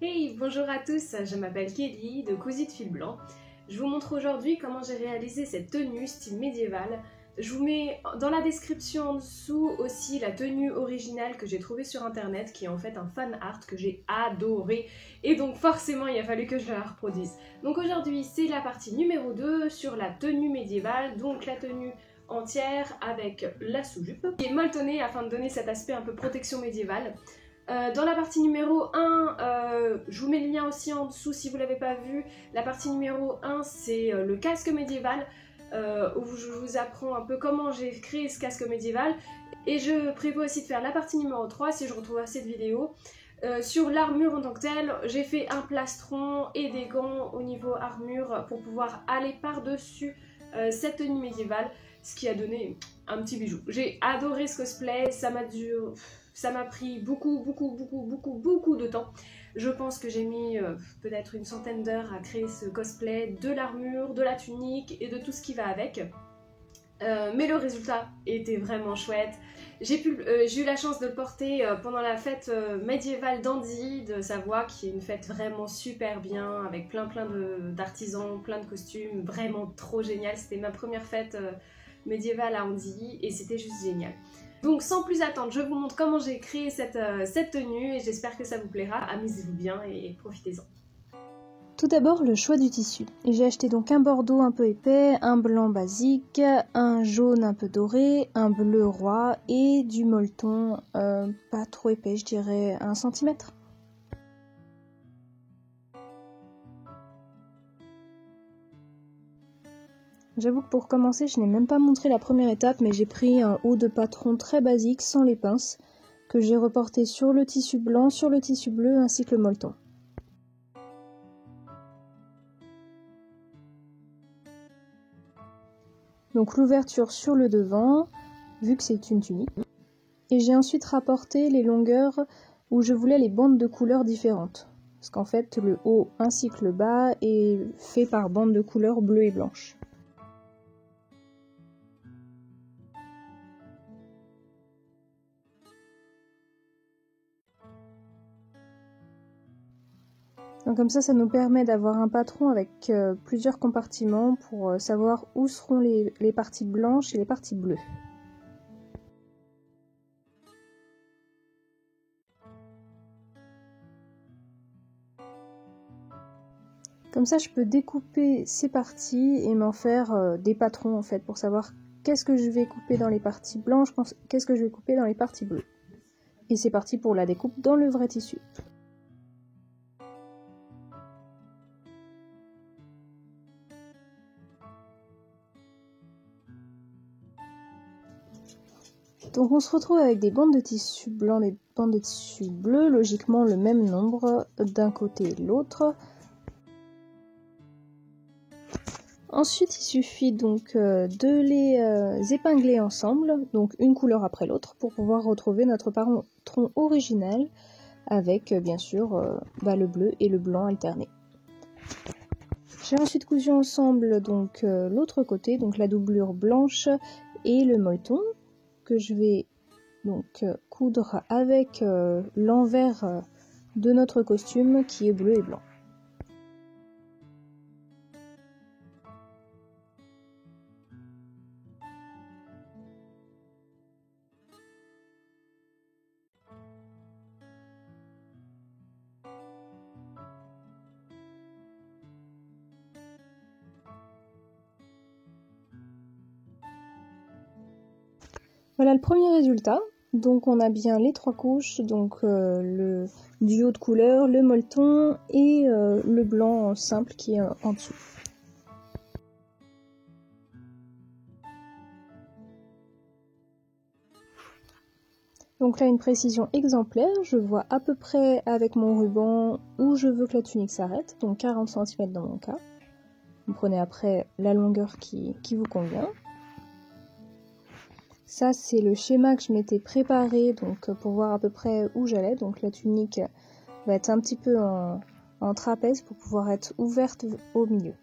Hey, bonjour à tous, je m'appelle Kelly de Cousy de Fil Blanc. Je vous montre aujourd'hui comment j'ai réalisé cette tenue style médiéval. Je vous mets dans la description en dessous aussi la tenue originale que j'ai trouvée sur internet, qui est en fait un fan art que j'ai adoré. Et donc forcément il a fallu que je la reproduise. Donc aujourd'hui c'est la partie numéro 2 sur la tenue médiévale, donc la tenue entière avec la sous-jupe qui est molletonnée afin de donner cet aspect un peu protection médiévale. Dans la partie numéro 1, je vous mets le lien aussi en dessous si vous ne l'avez pas vu. La partie numéro 1, c'est le casque médiéval, où je vous apprends un peu comment j'ai créé ce casque médiéval. Et je prévois aussi de faire la partie numéro 3 si je retrouve assez de vidéos. Sur l'armure en tant que telle, j'ai fait un plastron et des gants au niveau armure pour pouvoir aller par-dessus cette tenue médiévale, ce qui a donné un petit bijou. J'ai adoré ce cosplay, ça m'a pris beaucoup de temps. Je pense que j'ai mis peut-être une centaine d'heures à créer ce cosplay, de l'armure, de la tunique et de tout ce qui va avec. Mais le résultat était vraiment chouette. J'ai eu la chance de le porter pendant la fête médiévale d'Andy de Savoie, qui est une fête vraiment super bien, avec plein d'artisans, plein de costumes, vraiment trop génial. C'était ma première fête médiévale à Andy et c'était juste génial. Donc sans plus attendre, je vous montre comment j'ai créé cette tenue et j'espère que ça vous plaira. Amusez-vous bien et profitez-en. Tout d'abord, le choix du tissu. J'ai acheté donc un bordeaux un peu épais, un blanc basique, un jaune un peu doré, un bleu roi et du molleton pas trop épais, je dirais 1 cm. J'avoue que pour commencer, je n'ai même pas montré la première étape, mais j'ai pris un haut de patron très basique, sans les pinces, que j'ai reporté sur le tissu blanc, sur le tissu bleu ainsi que le molleton. Donc l'ouverture sur le devant, vu que c'est une tunique. Et j'ai ensuite rapporté les longueurs où je voulais les bandes de couleurs différentes. Parce qu'en fait, le haut ainsi que le bas est fait par bandes de couleurs bleues et blanches. Donc comme ça nous permet d'avoir un patron avec plusieurs compartiments pour savoir où seront les parties blanches et les parties bleues. Comme ça, je peux découper ces parties et m'en faire des patrons en fait pour savoir qu'est-ce que je vais couper dans les parties blanches, qu'est-ce que je vais couper dans les parties bleues. Et c'est parti pour la découpe dans le vrai tissu. Donc on se retrouve avec des bandes de tissu blanc, des bandes de tissu bleu, logiquement le même nombre d'un côté et de l'autre. Ensuite il suffit donc de les épingler ensemble, donc une couleur après l'autre, pour pouvoir retrouver notre patron original avec bien sûr le bleu et le blanc alternés. J'ai ensuite cousu ensemble donc l'autre côté, donc la doublure blanche et le molleton, que je vais donc coudre avec l'envers de notre costume qui est bleu et blanc. Voilà le premier résultat. Donc on a bien les 3 couches, donc le duo de couleurs, le molleton et le blanc simple qui est en dessous. Donc là une précision exemplaire, je vois à peu près avec mon ruban où je veux que la tunique s'arrête, donc 40 cm dans mon cas. Vous prenez après la longueur qui vous convient. Ça c'est le schéma que je m'étais préparé donc pour voir à peu près où j'allais. Donc la tunique va être un petit peu en trapèze pour pouvoir être ouverte au milieu.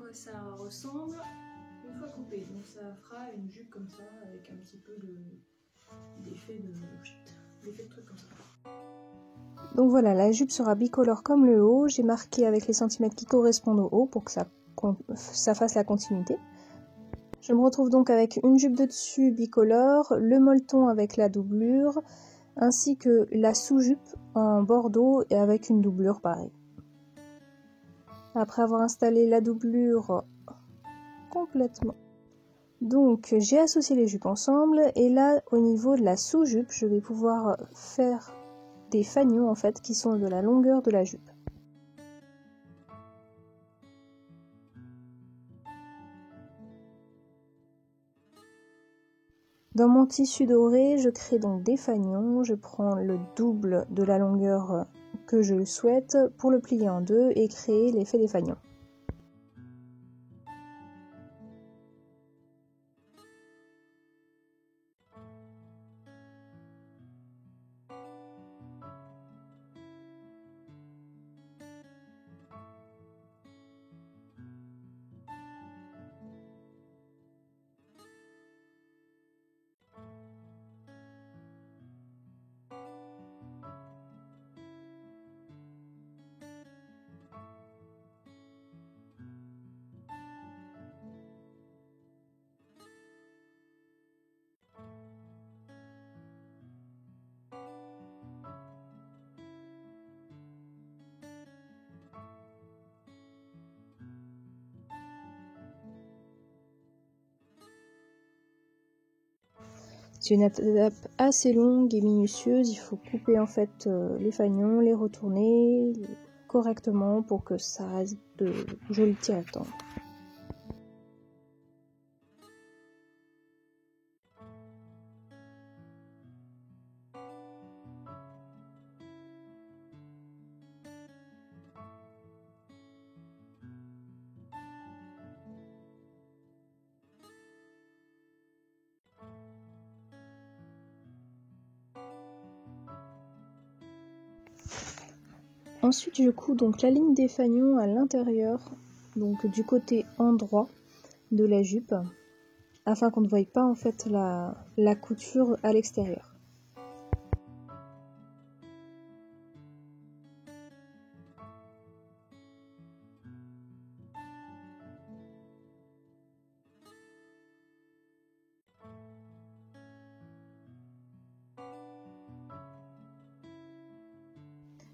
quoi ça ressemble une fois coupé. Donc ça fera une jupe comme ça avec un petit peu d'effet de trucs comme ça. Donc voilà, la jupe sera bicolore comme le haut. J'ai marqué avec les centimètres qui correspondent au haut pour que ça fasse la continuité. Je me retrouve donc avec une jupe de dessus bicolore, le molleton avec la doublure, ainsi que la sous-jupe en bordeaux et avec une doublure pareille. Après avoir installé la doublure complètement, donc j'ai associé les jupes ensemble et là au niveau de la sous-jupe, je vais pouvoir faire des fanions en fait qui sont de la longueur de la jupe. Dans mon tissu doré, je crée donc des fanions, je prends le double de la longueur que je souhaite pour le plier en deux et créer l'effet des fanions. C'est une étape assez longue et minutieuse, il faut couper en fait les fanions, les retourner correctement pour que ça reste de jolis petits rectangles. Ensuite, je couds donc la ligne des fanions à l'intérieur, donc du côté endroit de la jupe, afin qu'on ne voie pas en fait la couture à l'extérieur.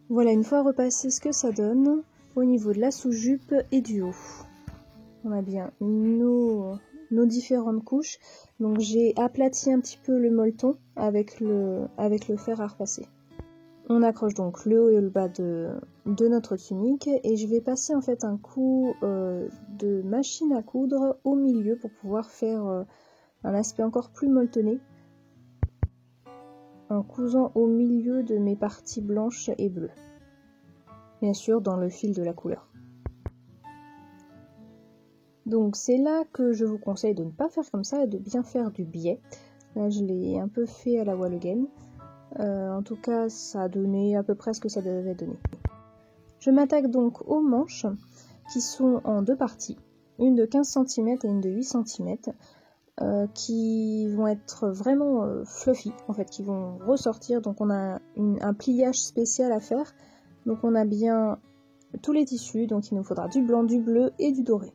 Voilà, une fois repassé ce que ça donne au niveau de la sous-jupe et du haut. On a bien nos différentes couches. Donc j'ai aplati un petit peu le molleton avec le fer à repasser. On accroche donc le haut et le bas de notre tunique et je vais passer en fait un coup de machine à coudre au milieu pour pouvoir faire un aspect encore plus molletonné, en cousant au milieu de mes parties blanches et bleues. Bien sûr dans le fil de la couleur. Donc c'est là que je vous conseille de ne pas faire comme ça et de bien faire du biais. Là je l'ai un peu fait à la voile gaine. En tout cas ça a donné à peu près ce que ça devait donner. Je m'attaque donc aux manches qui sont en deux parties. Une de 15 cm et une de 8 cm. Qui vont être vraiment fluffy, en fait, qui vont ressortir. Donc on a un pliage spécial à faire. Donc on a bien tous les tissus, donc il nous faudra du blanc, du bleu et du doré.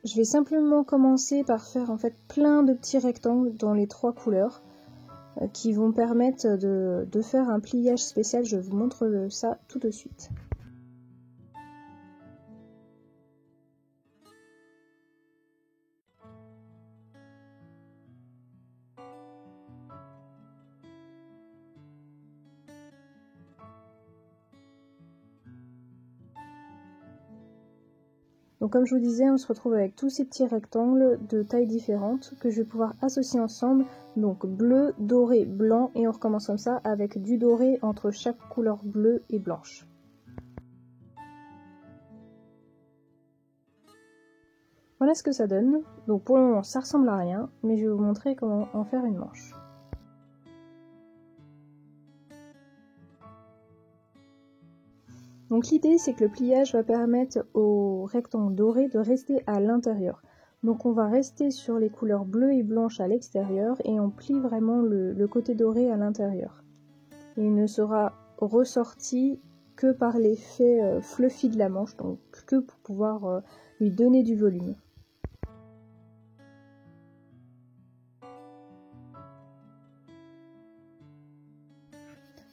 Je vais simplement commencer par faire en fait plein de petits rectangles dans les trois couleurs qui vont permettre de faire un pliage spécial. Je vous montre ça tout de suite. Donc comme je vous disais, on se retrouve avec tous ces petits rectangles de tailles différentes que je vais pouvoir associer ensemble. Donc bleu, doré, blanc et on recommence comme ça avec du doré entre chaque couleur bleue et blanche. Voilà ce que ça donne. Donc pour le moment ça ressemble à rien, mais je vais vous montrer comment en faire une manche. Donc l'idée c'est que le pliage va permettre au rectangle doré de rester à l'intérieur. Donc on va rester sur les couleurs bleues et blanches à l'extérieur et on plie vraiment le côté doré à l'intérieur. Il ne sera ressorti que par l'effet fluffy de la manche, donc que pour pouvoir lui donner du volume.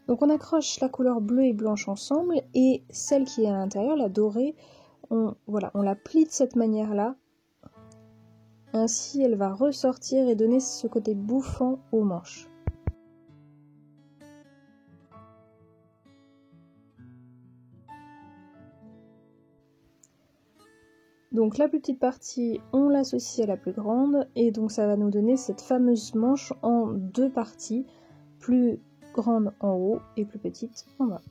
Donc on accroche la couleur bleue et blanche ensemble et celle qui est à l'intérieur, la dorée, on la plie de cette manière-là. Ainsi elle va ressortir et donner ce côté bouffant aux manches. Donc la plus petite partie, on l'associe à la plus grande et donc ça va nous donner cette fameuse manche en deux parties, plus grande en haut et plus petite en bas.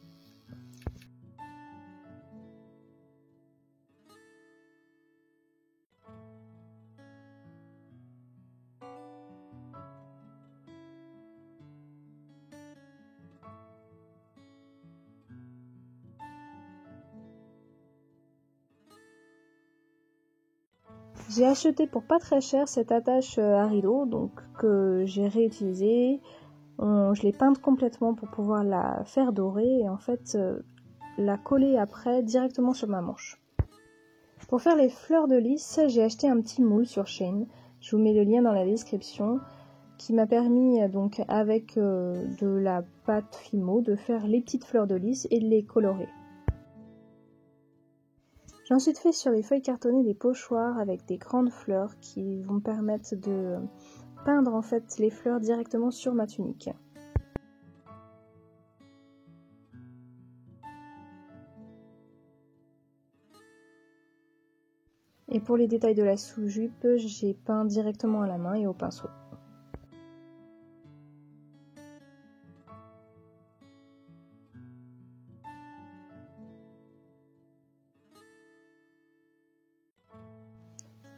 J'ai acheté pour pas très cher cette attache à rideau, donc que j'ai réutilisée. Je l'ai peinte complètement pour pouvoir la faire dorer et en fait la coller après directement sur ma manche. Pour faire les fleurs de lys, j'ai acheté un petit moule sur Shein. Je vous mets le lien dans la description, qui m'a permis donc avec de la pâte Fimo de faire les petites fleurs de lys et de les colorer. J'ai ensuite fait sur les feuilles cartonnées des pochoirs avec des grandes fleurs qui vont me permettre de peindre en fait les fleurs directement sur ma tunique. Et pour les détails de la sous-jupe, j'ai peint directement à la main et au pinceau.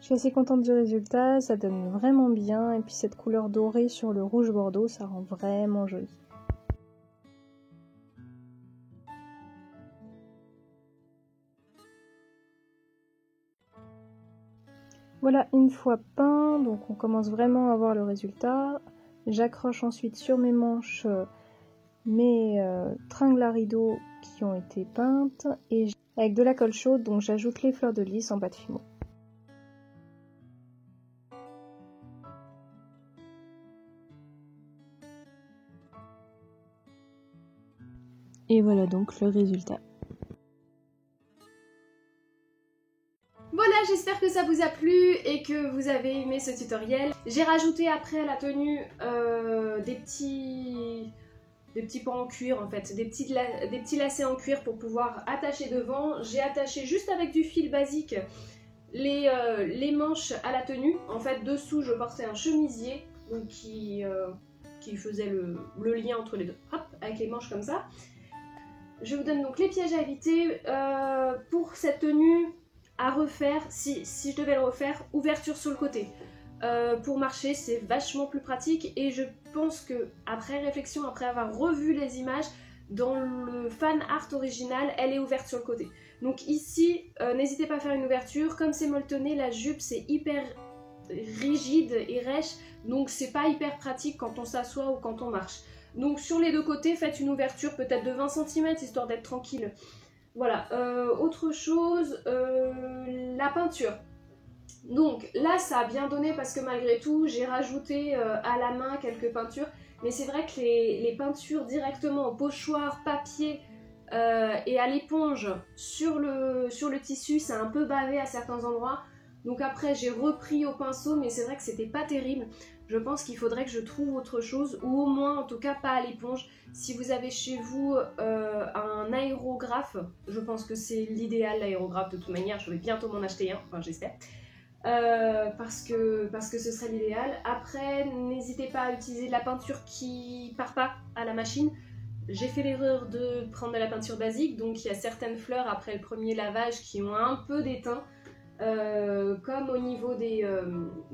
Je suis assez contente du résultat, ça donne vraiment bien et puis cette couleur dorée sur le rouge bordeaux, ça rend vraiment joli. Voilà, une fois peint, donc on commence vraiment à voir le résultat. J'accroche ensuite sur mes manches mes tringles à rideaux qui ont été peintes et avec de la colle chaude, donc j'ajoute les fleurs de lys en pâte Fimo. Et voilà donc le résultat. Voilà, j'espère que ça vous a plu et que vous avez aimé ce tutoriel. J'ai rajouté après à la tenue des petits pans en cuir en fait, des petits lacets en cuir pour pouvoir attacher devant. J'ai attaché juste avec du fil basique les manches à la tenue. En fait, dessous, je portais un chemisier donc qui faisait le lien entre les deux, hop, avec les manches comme ça. Je vous donne donc les pièges à éviter pour cette tenue à refaire, si je devais le refaire, ouverture sur le côté. Pour marcher, c'est vachement plus pratique et je pense que après réflexion, après avoir revu les images, dans le fan art original, elle est ouverte sur le côté. Donc ici, n'hésitez pas à faire une ouverture. Comme c'est molletonné, la jupe c'est hyper rigide et rêche, donc c'est pas hyper pratique quand on s'assoit ou quand on marche. Donc sur les deux côtés, faites une ouverture peut-être de 20 cm histoire d'être tranquille. Voilà, autre chose, la peinture. Donc là ça a bien donné parce que malgré tout j'ai rajouté à la main quelques peintures, mais c'est vrai que les peintures directement au pochoir, papier et à l'éponge sur le tissu, c'est un peu bavé à certains endroits. Donc après j'ai repris au pinceau, mais c'est vrai que c'était pas terrible. Je pense qu'il faudrait que je trouve autre chose, ou au moins en tout cas pas à l'éponge. Si vous avez chez vous un aérographe, je pense que c'est l'idéal l'aérographe de toute manière, je vais bientôt m'en acheter un, enfin j'espère. Parce que ce serait l'idéal. Après, n'hésitez pas à utiliser de la peinture qui part pas à la machine. J'ai fait l'erreur de prendre de la peinture basique, donc il y a certaines fleurs après le premier lavage qui ont un peu d'étain. Comme au niveau des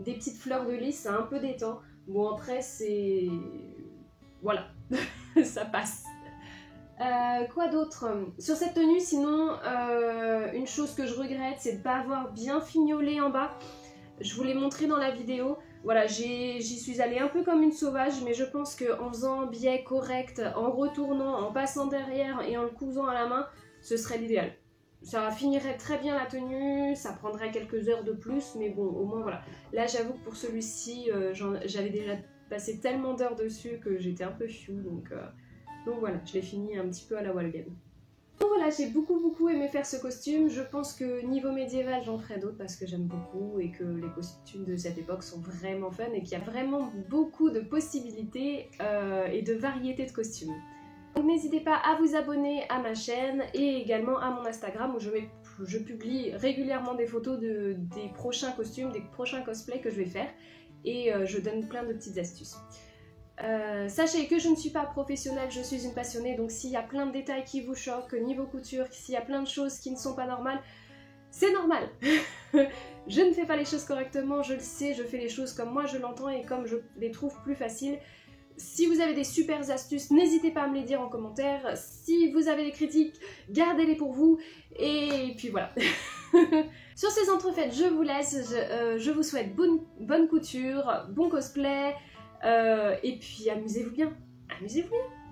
petites fleurs de lys, c'est un peu d'étain. Bon après c'est... voilà, ça passe. Quoi d'autre? Sur cette tenue, sinon, une chose que je regrette, c'est de ne pas avoir bien fignolé en bas. Je vous l'ai montré dans la vidéo. Voilà, j'y suis allée un peu comme une sauvage, mais je pense qu'en faisant un biais correct, en retournant, en passant derrière et en le cousant à la main, ce serait l'idéal. Ça finirait très bien la tenue, ça prendrait quelques heures de plus, mais bon, au moins voilà. Là, j'avoue que pour celui-ci, j'avais déjà passé tellement d'heures dessus que j'étais un peu fiou, donc voilà, je l'ai fini un petit peu à la Walgame. Donc voilà, j'ai beaucoup aimé faire ce costume. Je pense que niveau médiéval, j'en ferai d'autres parce que j'aime beaucoup et que les costumes de cette époque sont vraiment fun et qu'il y a vraiment beaucoup de possibilités et de variétés de costumes. Donc n'hésitez pas à vous abonner à ma chaîne et également à mon Instagram où je publie régulièrement des photos des prochains costumes, des prochains cosplays que je vais faire et je donne plein de petites astuces. Sachez que je ne suis pas professionnelle, je suis une passionnée, donc s'il y a plein de détails qui vous choquent, niveau couture, s'il y a plein de choses qui ne sont pas normales, c'est normal. Je ne fais pas les choses correctement, je le sais, je fais les choses comme moi je l'entends et comme je les trouve plus faciles. Si vous avez des super astuces, n'hésitez pas à me les dire en commentaire. Si vous avez des critiques, gardez-les pour vous. Et puis voilà. Sur ces entrefaites, je vous laisse. Je vous souhaite bonne couture, bon cosplay. Et puis amusez-vous bien. Amusez-vous bien.